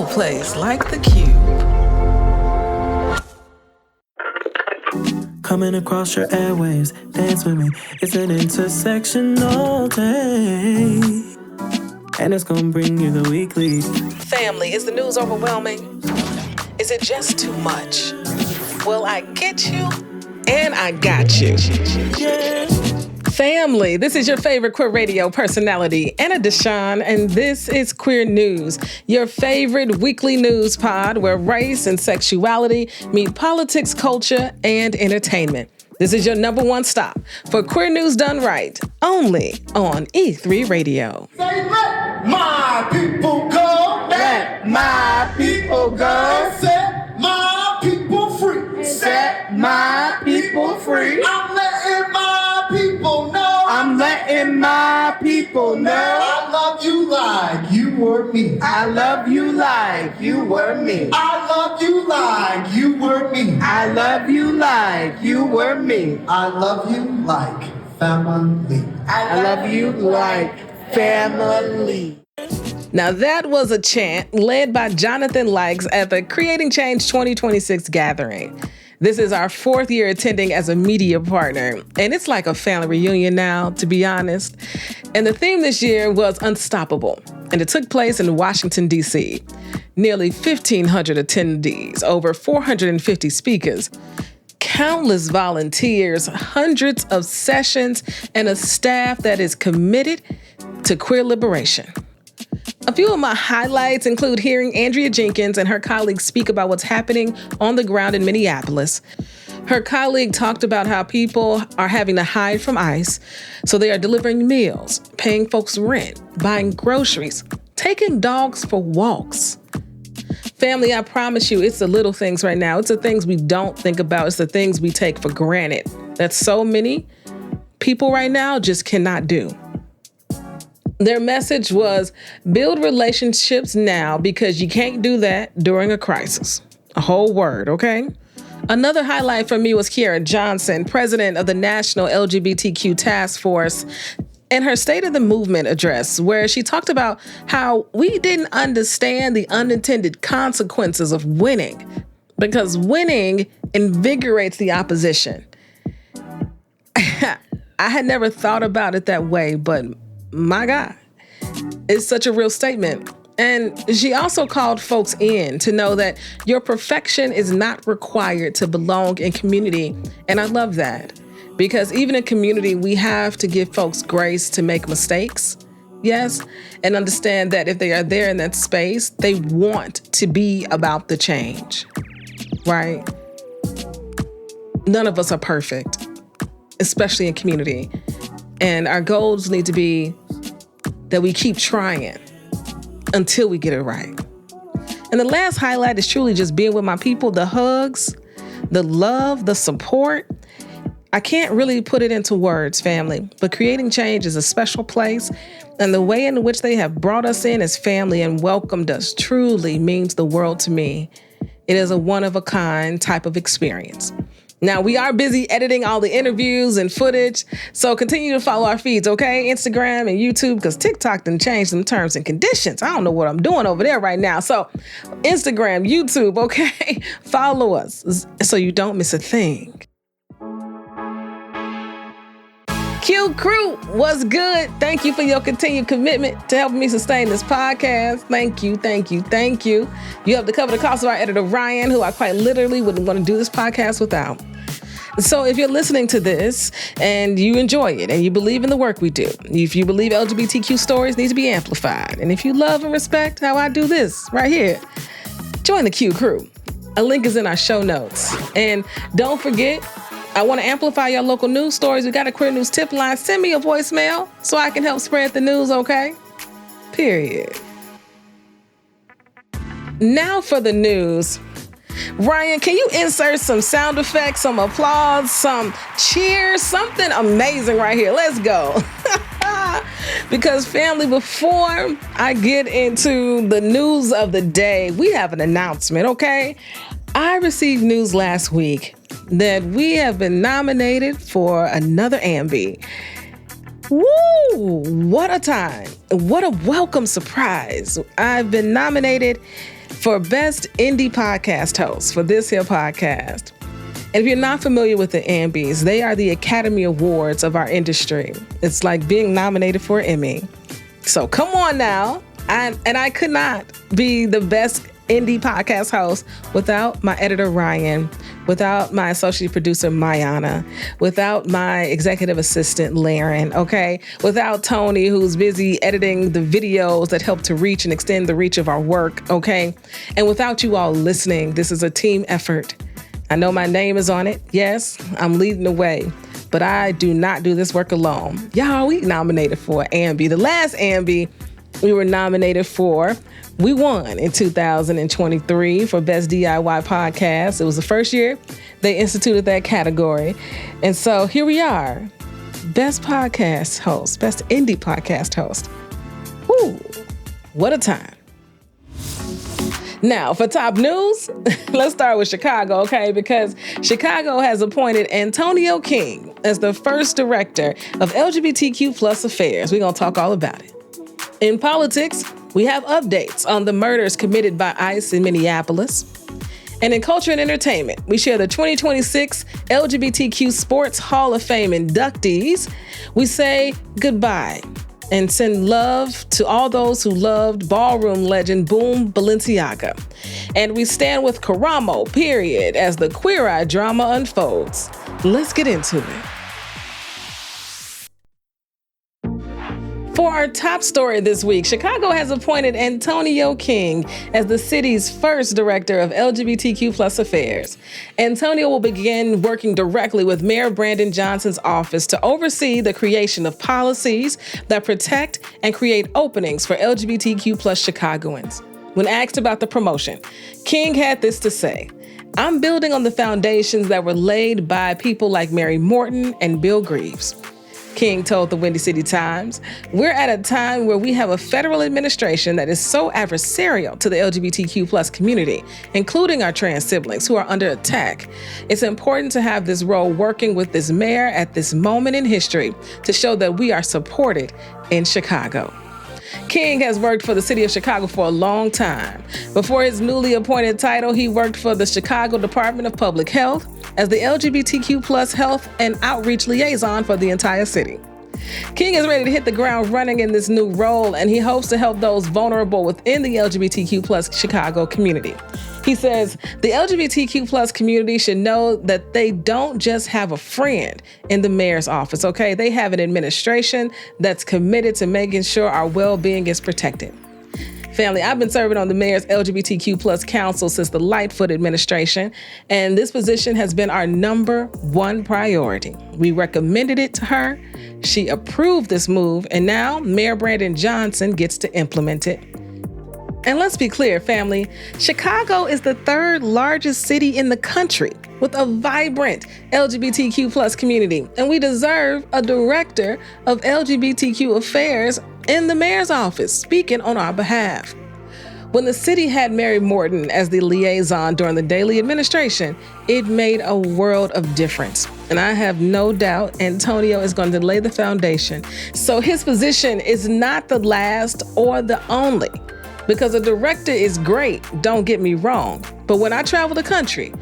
no place like the Q. Coming across your airwaves, dance with me. It's an intersectional day, and it's gonna bring you the weekly. Family, is the news overwhelming? Is it just too much? Well, I get you, and I got you. Yeah. Family, this is your favorite queer radio personality, Anna Deshawn, and this is Queer News, your favorite weekly news pod where race and sexuality meet politics, culture, and entertainment. This is your number one stop for queer news done right, only on E3 Radio. Say, let my people go. Let my people go. Set my people free. Set my people free. I'm letting my people know. I'm letting my people know. I love you like you were me. I love you like you were me. I love you like you were me. I love you like you were me. I love you like family. I love you like family. Now that was a chant led by Jonathan Likes at the Creating Change 2026 gathering. This is our fourth year attending as a media partner, and it's like a family reunion now, to be honest. And the theme this year was Unstoppable, and it took place in Washington, D.C. Nearly 1,500 attendees, over 450 speakers, countless volunteers, hundreds of sessions, and a staff that is committed to queer liberation. A few of my highlights include hearing Andrea Jenkins and her colleagues speak about what's happening on the ground in Minneapolis. Her colleague talked about how people are having to hide from ICE, so they are delivering meals, paying folks rent, buying groceries, taking dogs for walks. Family, I promise you, it's the little things right now. It's the things we don't think about. It's the things we take for granted that so many people right now just cannot do. Their message was, build relationships now because you can't do that during a crisis. A whole word, okay? Another highlight for me was Kiara Johnson, president of the National LGBTQ Task Force, and her State of the Movement address, where she talked about how we didn't understand the unintended consequences of winning, because winning invigorates the opposition. I had never thought about it that way, but my God, it's such a real statement. And she also called folks in to know that your perfection is not required to belong in community. And I love that, because even in community, we have to give folks grace to make mistakes. Yes. And understand that if they are there in that space, they want to be about the change, right? None of us are perfect, especially in community. And our goals need to be that we keep trying until we get it right. And the last highlight is truly just being with my people, the hugs, the love, the support. I can't really put it into words, family, but Creating Change is a special place. And the way in which they have brought us in as family and welcomed us truly means the world to me. It is a one-of-a-kind type of experience. Now, we are busy editing all the interviews and footage, so continue to follow our feeds, okay? Instagram and YouTube, because TikTok done changed some terms and conditions. I don't know what I'm doing over there right now. So Instagram, YouTube, okay? Follow us so you don't miss a thing. QCrew, what's good? Thank you for your continued commitment to helping me sustain this podcast. Thank you, thank you, thank you. You have to cover the cost of our editor, Ryan, who I quite literally wouldn't want to do this podcast without. So if you're listening to this and you enjoy it and you believe in the work we do, if you believe LGBTQ stories need to be amplified, and if you love and respect how I do this right here, join the QCrew. A link is in our show notes. And don't forget, I want to amplify your local news stories. We got a queer news tip line. Send me a voicemail so I can help spread the news, okay? Period. Now for the news. Ryan, can you insert some sound effects, some applause, some cheers, something amazing right here? Let's go. Because family, before I get into the news of the day, we have an announcement, okay? I received news last week that we have been nominated for another Ambie. Woo! What a time. What a welcome surprise. I've been nominated for Best Indie Podcast Host for this here podcast. And if you're not familiar with the Ambies, they are the Academy Awards of our industry. It's like being nominated for an Emmy. So come on now. I could not be the best indie podcast host without my editor, Ryan, without my associate producer, Mayana, without my executive assistant, Laren, okay? Without Tony, who's busy editing the videos that help to reach and extend the reach of our work, okay? And without you all listening, this is a team effort. I know my name is on it. Yes, I'm leading the way, but I do not do this work alone. Y'all, we nominated for Ambie. The last Ambie we were nominated for, we won in 2023 for Best DIY Podcast. It was the first year they instituted that category. And so here we are, Best Podcast Host, Best Indie Podcast Host. Woo, what a time. Now, for top news, let's start with Chicago, okay? Because Chicago has appointed Antonio King as the first director of LGBTQ plus affairs. We're going to talk all about it. In politics, we have updates on the murders committed by ICE in Minneapolis. And in culture and entertainment, we share the 2026 LGBTQ Sports Hall of Fame inductees. We say goodbye and send love to all those who loved Ballroom legend Boom Balenciaga. And we stand with Karamo, period, as the Queer Eye drama unfolds. Let's get into it. For our top story this week, Chicago has appointed Antonio King as the city's first director of LGBTQ plus affairs. Antonio will begin working directly with Mayor Brandon Johnson's office to oversee the creation of policies that protect and create openings for LGBTQ plus Chicagoans. When asked about the promotion, King had this to say: "I'm building on the foundations that were laid by people like Mary Morton and Bill Greaves." King told the Windy City Times, "We're at a time where we have a federal administration that is so adversarial to the LGBTQ plus community, including our trans siblings who are under attack. It's important to have this role working with this mayor at this moment in history to show that we are supported in Chicago." King has worked for the city of Chicago for a long time. Before his newly appointed title, he worked for the Chicago Department of Public Health as the LGBTQ plus health and outreach liaison for the entire city. King is ready to hit the ground running in this new role, and he hopes to help those vulnerable within the LGBTQ plus Chicago community. He says the LGBTQ plus community should know that they don't just have a friend in the mayor's office, okay? They have an administration that's committed to making sure our well-being is protected. Family, I've been serving on the mayor's LGBTQ plus council since the Lightfoot administration, and this position has been our number one priority. We recommended it to her. She approved this move, and now Mayor Brandon Johnson gets to implement it. And let's be clear, family, Chicago is the third largest city in the country with a vibrant LGBTQ plus community, and we deserve a director of LGBTQ affairs in the mayor's office speaking on our behalf. When the city had Mary Morton as the liaison during the Daley administration, it made a world of difference. And I have no doubt Antonio is going to lay the foundation. So his position is not the last or the only. Because a director is great, don't get me wrong. But when I travel the country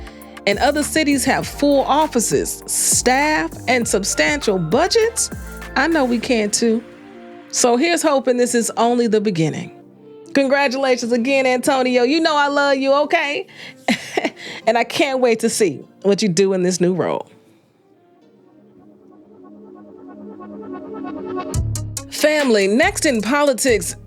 and other cities have full offices, staff, and substantial budgets, I know we can too. So here's hoping this is only the beginning. Congratulations again, Antonio. You know I love you, okay? And I can't wait to see what you do in this new role. Family, next in politics,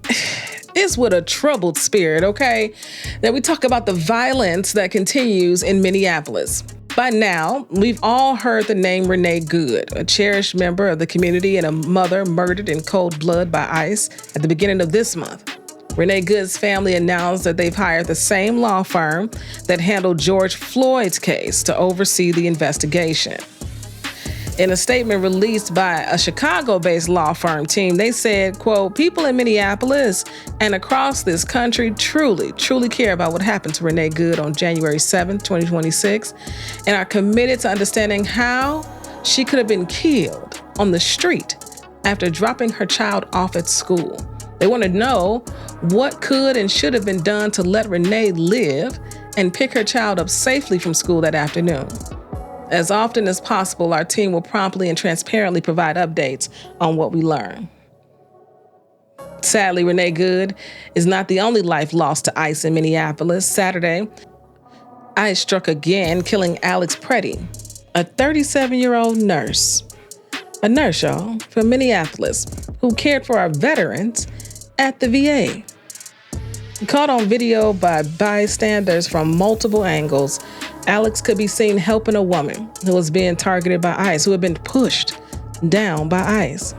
it's with a troubled spirit, okay? That we talk about the violence that continues in Minneapolis. By now, we've all heard the name Renee Good, a cherished member of the community and a mother murdered in cold blood by ICE at the beginning of this month. Renee Good's family announced that they've hired the same law firm that handled George Floyd's case to oversee the investigation. In a statement released by a Chicago-based law firm team, they said, quote, "People in Minneapolis and across this country truly care about what happened to Renee Good on January 7th, 2026, and are committed to understanding how she could have been killed on the street after dropping her child off at school. They want to know What could and should have been done to let Renee live and pick her child up safely from school that afternoon? As often as possible, our team will promptly and transparently provide updates on what we learn. Sadly, Renee Good is not the only life lost to ICE in Minneapolis. Saturday, ICE struck again, killing Alex Preddy, a 37-year-old nurse. A nurse, y'all, from Minneapolis, who cared for our veterans at the VA. Caught on video by bystanders from multiple angles, Alex could be seen helping a woman who was being targeted by ICE, who had been pushed down by ICE.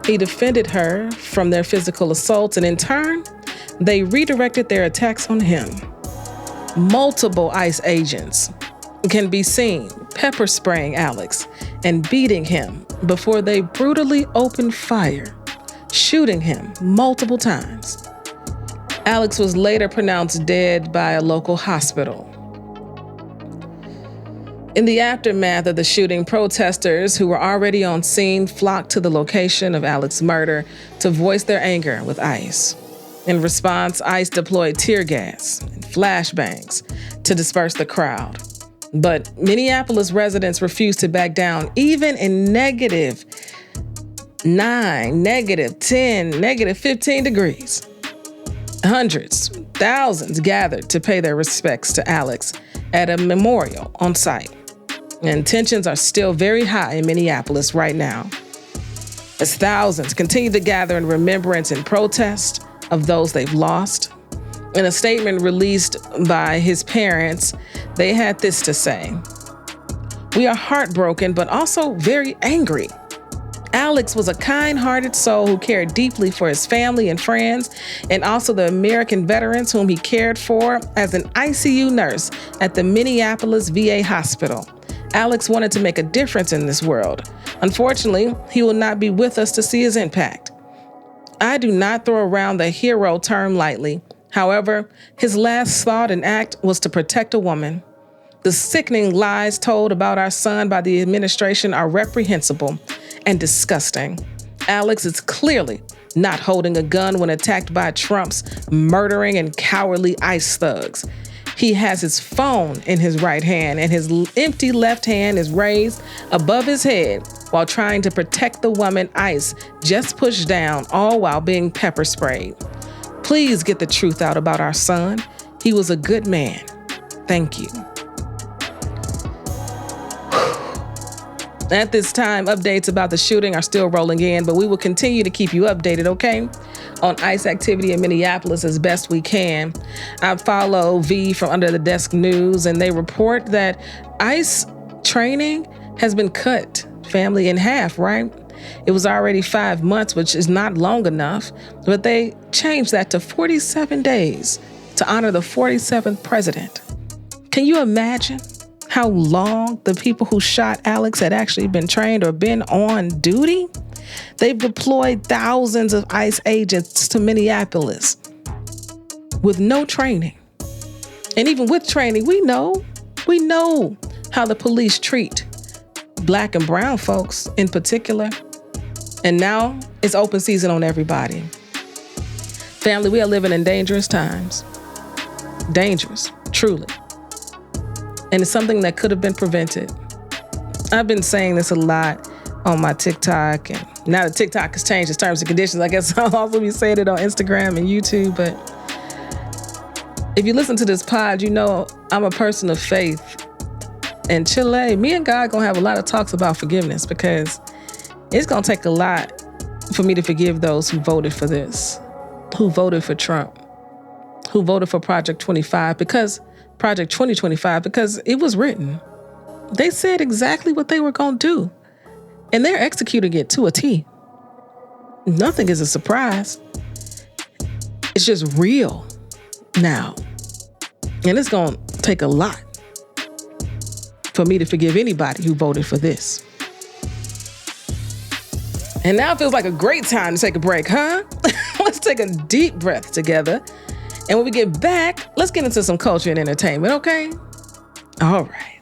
He defended her from their physical assaults, and in turn, they redirected their attacks on him. Multiple ICE agents can be seen pepper spraying Alex and beating him before they brutally opened fire, shooting him multiple times. Alex was later pronounced dead by a local hospital. In the aftermath of the shooting, protesters who were already on scene flocked to the location of Alex's murder to voice their anger with ICE. In response, ICE deployed tear gas and flashbangs to disperse the crowd. But Minneapolis residents refused to back down, even in -9, -10, -15 degrees. Hundreds, thousands gathered to pay their respects to Alex at a memorial on site. And tensions are still very high in Minneapolis right now, as thousands continue to gather in remembrance and protest of those they've lost. In a statement released by his parents, they had this to say: "We are heartbroken, but also very angry. Alex was a kind-hearted soul who cared deeply for his family and friends, and also the American veterans whom he cared for as an ICU nurse at the Minneapolis VA hospital. Alex wanted to make a difference in this world. Unfortunately, he will not be with us to see his impact. I do not throw around the hero term lightly. However, his last thought and act was to protect a woman. The sickening lies told about our son by the administration are reprehensible and disgusting. Alex is clearly not holding a gun when attacked by Trump's murdering and cowardly ICE thugs. He has his phone in his right hand and his empty left hand is raised above his head while trying to protect the woman ICE just pushed down, all while being pepper sprayed. Please get the truth out about our son. He was a good man. Thank you." At this time, updates about the shooting are still rolling in, but we will continue to keep you updated, okay, on ICE activity in Minneapolis as best we can. I follow V from Under the Desk News, and they report that ICE training has been cut, family, in half, right? It was already 5 months, which is not long enough, but they changed that to 47 days to honor the 47th president. Can you imagine how long the people who shot Alex had actually been trained or been on duty? They've deployed thousands of ICE agents to Minneapolis with no training. And even with training, we know how the police treat Black and brown folks in particular. And now it's open season on everybody. Family, we are living in dangerous times. Dangerous, truly. And it's something that could have been prevented. I've been saying this a lot on my TikTok, and now that TikTok has changed its terms and conditions, I guess I'll also be saying it on Instagram and YouTube. But if you listen to this pod, you know I'm a person of faith. And Chile, me and God gonna have a lot of talks about forgiveness, because it's gonna take a lot for me to forgive those who voted for this, who voted for Trump, who voted for Project 2025, because it was written. They said exactly what they were going to do, and they're executing it to a T. Nothing is a surprise. It's just real now. And it's going to take a lot for me to forgive anybody who voted for this. And now it feels like a great time to take a break, huh? Let's take a deep breath together. And when we get back, let's get into some culture and entertainment, okay? All right.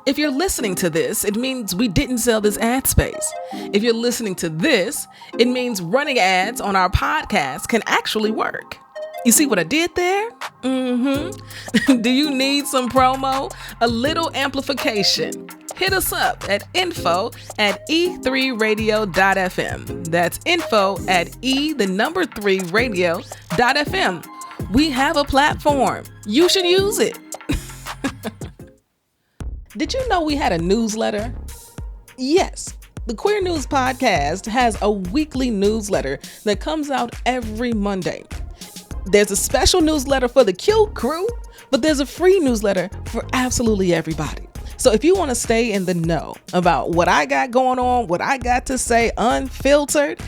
If you're listening to this, it means we didn't sell this ad space. If you're listening to this, it means running ads on our podcast can actually work. You see what I did there? Do you need some promo? A little amplification? Hit us up at info@e3radio.fm. That's info@e3radio.fm. We have a platform. You should use it. Did you know we had a newsletter? Yes. The Queer News Podcast has a weekly newsletter that comes out every Monday. There's a special newsletter for the QCrew, but there's a free newsletter for absolutely everybody. So if you want to stay in the know about what I got going on, what I got to say unfiltered,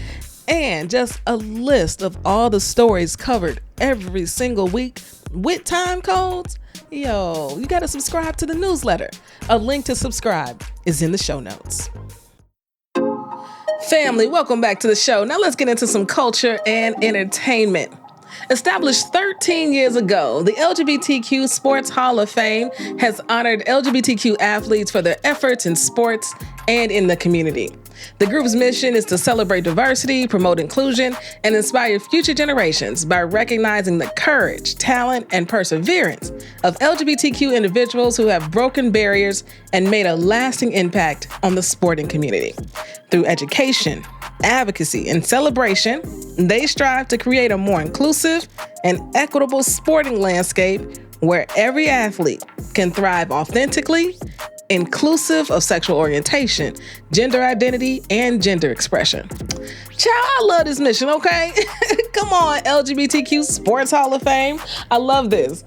and just a list of all the stories covered every single week with time codes, you got to subscribe to the newsletter. A link to subscribe is in the show notes. Family, welcome back to the show. Now let's get into some culture and entertainment. Established 13 years ago, the LGBTQ Sports Hall of Fame has honored LGBTQ athletes for their efforts in sports and in the community. The group's mission is to celebrate diversity, promote inclusion, and inspire future generations by recognizing the courage, talent, and perseverance of LGBTQ individuals who have broken barriers and made a lasting impact on the sporting community. Through education, advocacy, and celebration, they strive to create a more inclusive and equitable sporting landscape where every athlete can thrive authentically, inclusive of sexual orientation, gender identity, and gender expression. Child, I love this mission, okay? Come on, LGBTQ Sports Hall of Fame. I love this.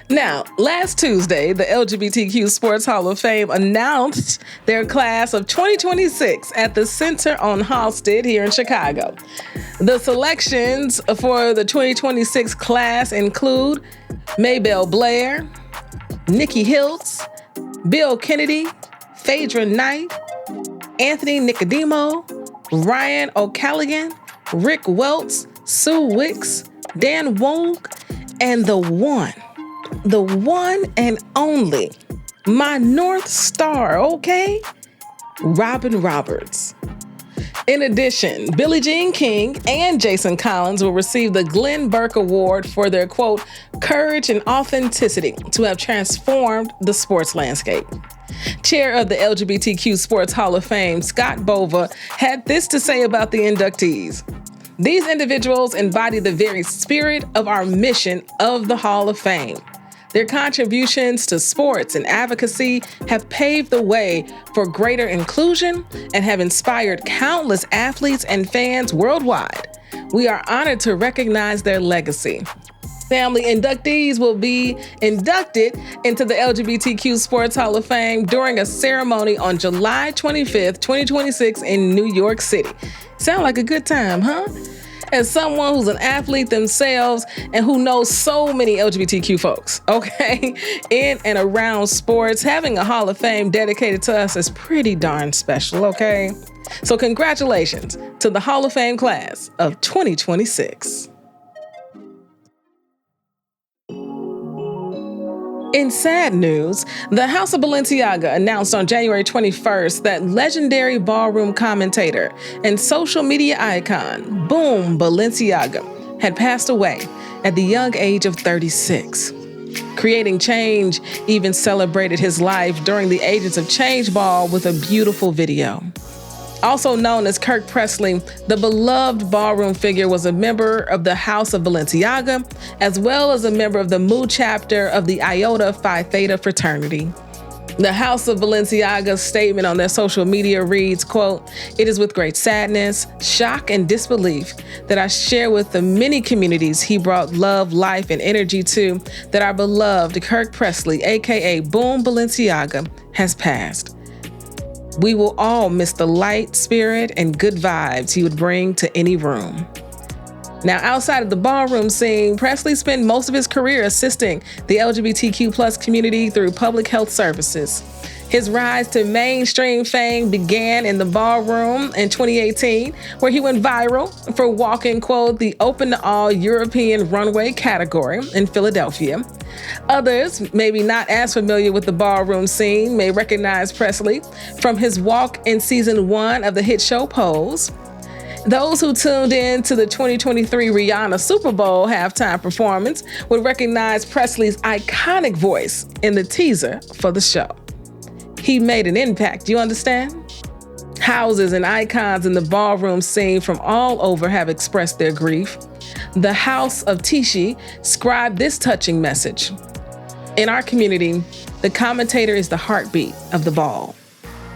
Now, last Tuesday, the LGBTQ Sports Hall of Fame announced their class of 2026 at the Center on Halsted here in Chicago. The selections for the 2026 class include Maybelle Blair, Nikki Hiltz, Bill Kennedy, Phaedra Knight, Anthony Nicodemo, Ryan O'Callaghan, Rick Welts, Sue Wicks, Dan Wong, and the one and only, my North Star, okay? Robin Roberts. In addition, Billie Jean King and Jason Collins will receive the Glenn Burke Award for their, quote, courage and authenticity to have transformed the sports landscape. Chair of the LGBTQ Sports Hall of Fame, Scott Bova, had this to say about the inductees. These individuals embody the very spirit of our mission of the Hall of Fame. Their contributions to sports and advocacy have paved the way for greater inclusion and have inspired countless athletes and fans worldwide. We are honored to recognize their legacy. Family inductees will be inducted into the LGBTQ Sports Hall of Fame during a ceremony on July 25th, 2026 in New York City. Sound like a good time, huh? As someone who's an athlete themselves and who knows so many LGBTQ folks, okay, in and around sports, having a Hall of Fame dedicated to us is pretty darn special, okay? So congratulations to the Hall of Fame class of 2026. In sad news, the House of Balenciaga announced on January 21st that legendary ballroom commentator and social media icon Boom Balenciaga had passed away at the young age of 36. Creating Change even celebrated his life during the Agents of Change ball with a beautiful video. Also known as Kirk Presley, the beloved ballroom figure was a member of the House of Balenciaga, as well as a member of the Mu chapter of the Iota Phi Theta fraternity. The House of Balenciaga's statement on their social media reads, quote, "It is with great sadness, shock, and disbelief that I share with the many communities he brought love, life, and energy to that our beloved Kirk Presley, aka Boom Balenciaga, has passed. We will all miss the light, spirit, and good vibes he would bring to any room." Now, outside of the ballroom scene, Presley spent most of his career assisting the LGBTQ plus community through public health services. His rise to mainstream fame began in the ballroom in 2018, where he went viral for walking, quote, the open to all European runway category in Philadelphia. Others, maybe not as familiar with the ballroom scene, may recognize Presley from his walk in season 1 of the hit show Pose. Those who tuned in to the 2023 Rihanna Super Bowl halftime performance would recognize Presley's iconic voice in the teaser for the show. He made an impact, you understand? Houses and icons in the ballroom scene from all over have expressed their grief. The House of Tishi scribed this touching message. In our community, the commentator is the heartbeat of the ball.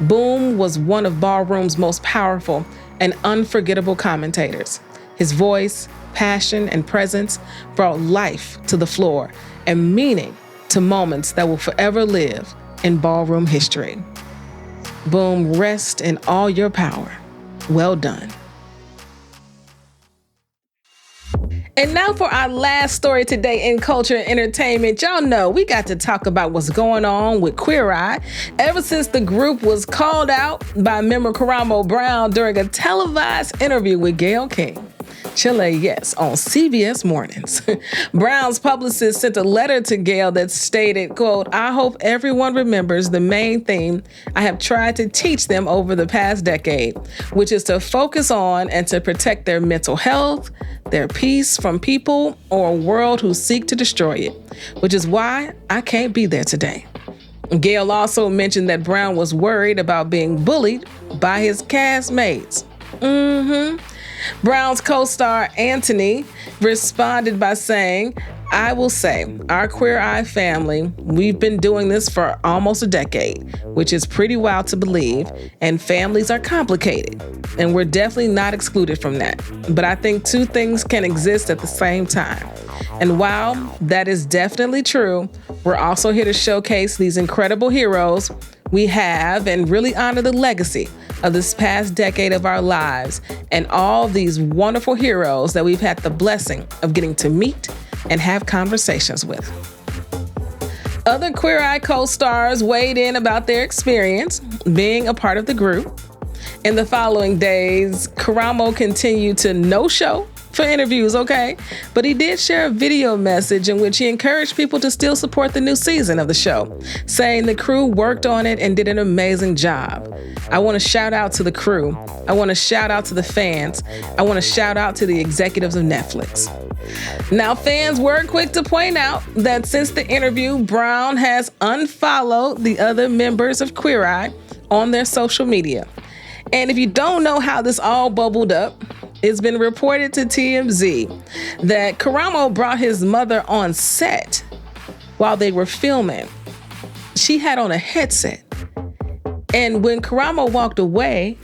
Boom was one of ballroom's most powerful and unforgettable commentators. His voice, passion, and presence brought life to the floor and meaning to moments that will forever live in ballroom history. Boom, rest in all your power. Well done. And now for our last story today in culture and entertainment. Y'all know we got to talk about what's going on with Queer Eye ever since the group was called out by member Karamo Brown during a televised interview with Gayle King. Chile, yes, on CBS Mornings. Brown's publicist sent a letter to Gayle that stated, quote, "I hope everyone remembers the main theme I have tried to teach them over the past decade, which is to focus on and to protect their mental health, their peace from people or a world who seek to destroy it, which is why I can't be there today." Gayle also mentioned that Brown was worried about being bullied by his castmates. Brown's co-star Anthony responded by saying, "I will say, our Queer Eye family, we've been doing this for almost a decade, which is pretty wild to believe, and families are complicated, and we're definitely not excluded from that. But I think two things can exist at the same time. And while that is definitely true, we're also here to showcase these incredible heroes we have and really honor the legacy of this past decade of our lives and all these wonderful heroes that we've had the blessing of getting to meet and have conversations with." Other Queer Eye co-stars weighed in about their experience being a part of the group. In the following days, Karamo continued to no-show for interviews, okay? But he did share a video message in which he encouraged people to still support the new season of the show, saying the crew worked on it and did an amazing job. "I want to shout out to the crew. I want to shout out to the fans. I want to shout out to the executives of Netflix." Now, fans were quick to point out that since the interview, Brown has unfollowed the other members of Queer Eye on their social media. And if you don't know how this all bubbled up, it's been reported to TMZ that Karamo brought his mother on set while they were filming. She had on a headset. And when Karamo walked away,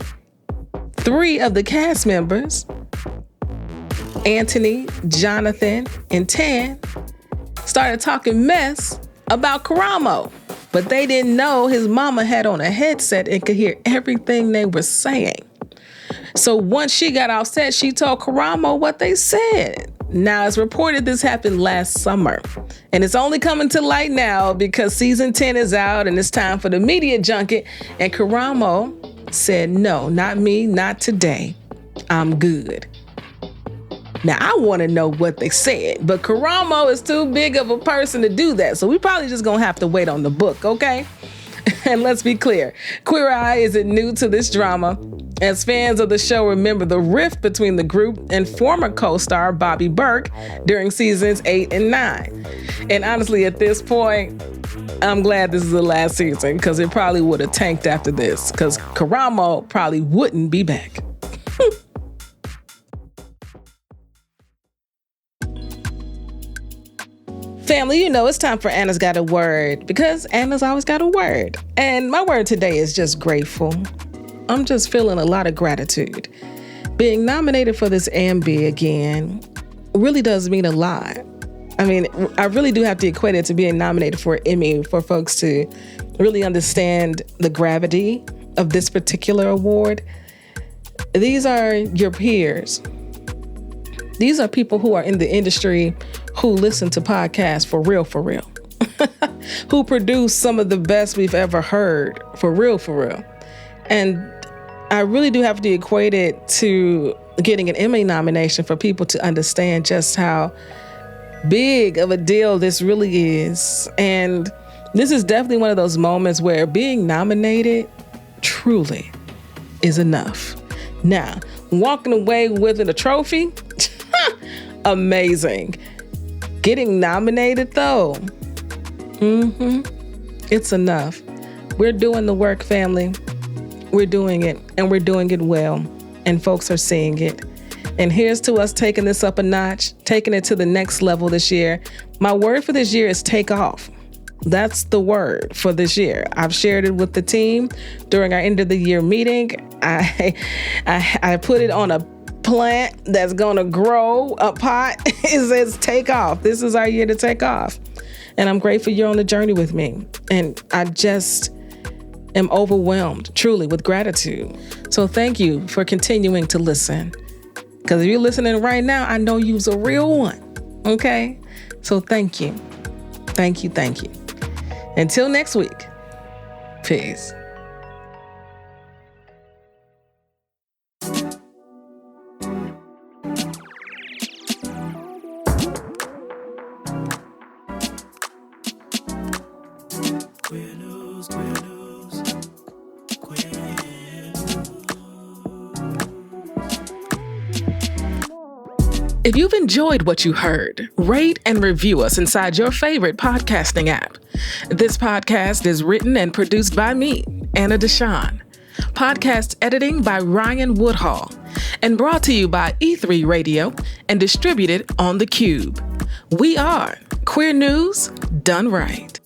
3 of the cast members, Anthony, Jonathan, and Tan, started talking mess about Karamo. But they didn't know his mama had on a headset and could hear everything they were saying. So once she got off set, she told Karamo what they said. Now, it's reported this happened last summer, and it's only coming to light now because season 10 is out and it's time for the media junket. And Karamo said, "No, not me, not today. I'm good." Now, I want to know what they said, but Karamo is too big of a person to do that, so we probably just gonna have to wait on the book, okay? And let's be clear, Queer Eye isn't new to this drama, as fans of the show remember the rift between the group and former co-star Bobby Burke during seasons 8 and 9. And honestly, at this point, I'm glad this is the last season, because it probably would have tanked after this, because Karamo probably wouldn't be back. Family, you know it's time for Anna's Got a Word, because Anna's always got a word. And my word today is just grateful. I'm just feeling a lot of gratitude. Being nominated for this AMB again really does mean a lot. I mean, I really do have to equate it to being nominated for an Emmy for folks to really understand the gravity of this particular award. These are your peers. These are people who are in the industry who listen to podcasts for real, who produce some of the best we've ever heard for real. And I really do have to equate it to getting an Emmy nomination for people to understand just how big of a deal this really is. And this is definitely one of those moments where being nominated truly is enough. Now, walking away with a trophy, amazing. Getting nominated though, it's enough. We're doing the work, family. We're doing it, and we're doing it well, and folks are seeing it. And here's to us taking this up a notch, taking it to the next level this year. My word for this year is take off. That's the word for this year. I've shared it with the team during our end of the year meeting. I put it on a plant that's gonna grow a pot. It says take off. This is our year to take off. And I'm grateful you're on the journey with me. And I just am overwhelmed, truly, with gratitude. So thank you for continuing to listen. Because if you're listening right now, I know you's a real one, okay? So thank you. Thank you, thank you. Until next week, peace. If you've enjoyed what you heard, rate and review us inside your favorite podcasting app. This podcast is written and produced by me, Anna Deshawn. Podcast editing by Ryan Woodhall, and brought to you by E3 Radio and distributed on The Cube. We are Queer News Done Right.